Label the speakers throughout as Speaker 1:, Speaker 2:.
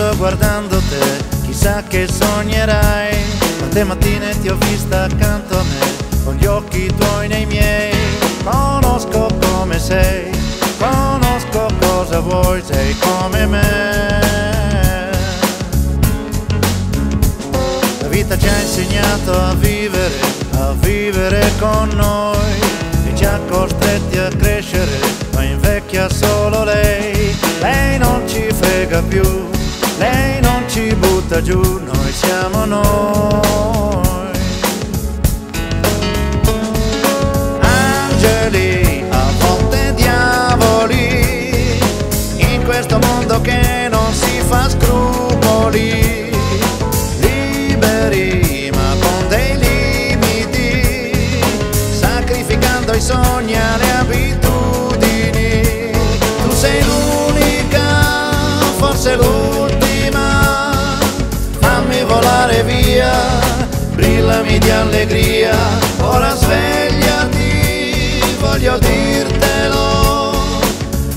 Speaker 1: sorriso guardando te, chissà che sognerai. Tante mattine ti ho vista accanto a me, con gli occhi tuoi nei miei. Conosco come sei, conosco cosa vuoi, sei come me. La vita ci ha insegnato a vivere con noi, e ci ha costretti a crescere, ma invecchia solo lei. Lei non ci frega più, lei non ci butta giù, noi siamo noi. Angeli, a volte diavoli, in questo mondo che non si fa scrupoli. Liberi ma con dei limiti, sacrificando i sogni alle abitudini. Tu sei l'unica, forse l'ultima, fammi volare via, brillami di allegria. Ora svegliati, voglio dirtelo,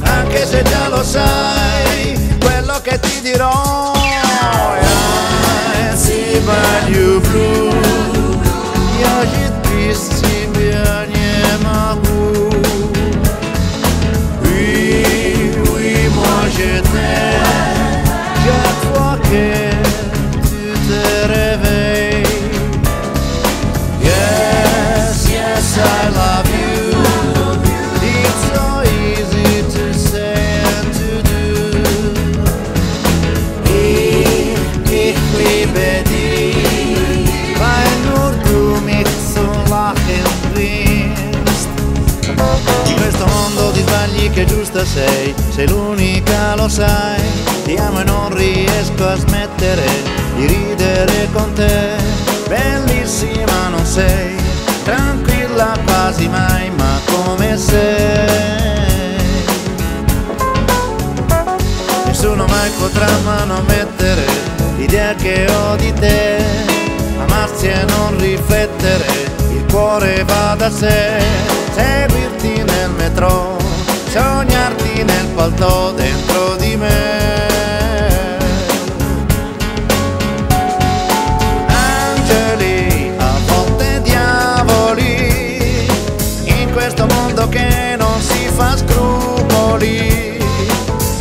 Speaker 1: anche se già lo sai, quello che ti dirò. Sbaglio blu, ja жить себя не могу. Oui, moi je t'aime, chaque fois que tu te réveilles. Yes, yes, I love you. It's so easy to say and to do. Ich liebe dich, weil nur du mich so lachen willst. In questo mondo di sbagli che giusta sei l'unica, lo sai. Ti amo e non riesco a smettere di ridere con te. Bellissima non sei, tranquilla quasi mai, ma come sei. Nessuno mai potrà manomettere l'idea che ho di te, amarsi e non riflettere, il cuore va da sé. Seguirti nel metro, sognarti nel palto dentro di me. Angeli, a volte diavoli, in questo mondo che non si fa scrupoli.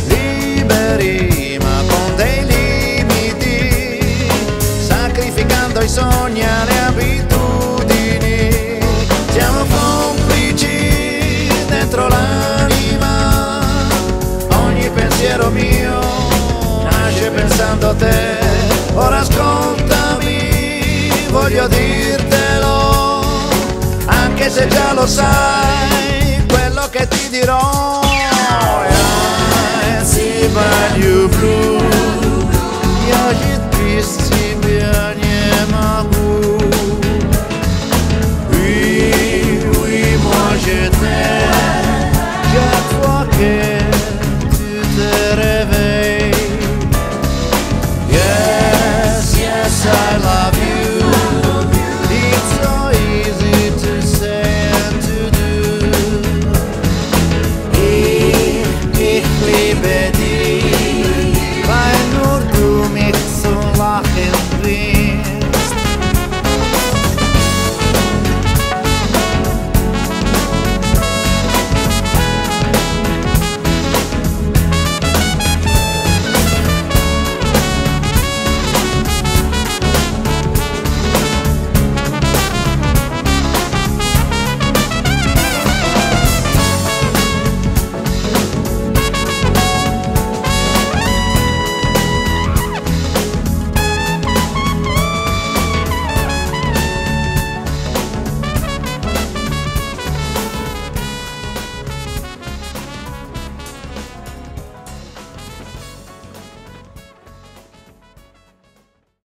Speaker 1: Liberi ma con dei limiti, sacrificando i sogni alle abitudini. Siamo complici dentro l'anima, ogni pensiero mio nasce pensando a te. Ora ascoltami, voglio dirtelo, anche se già lo sai, quello che ti dirò.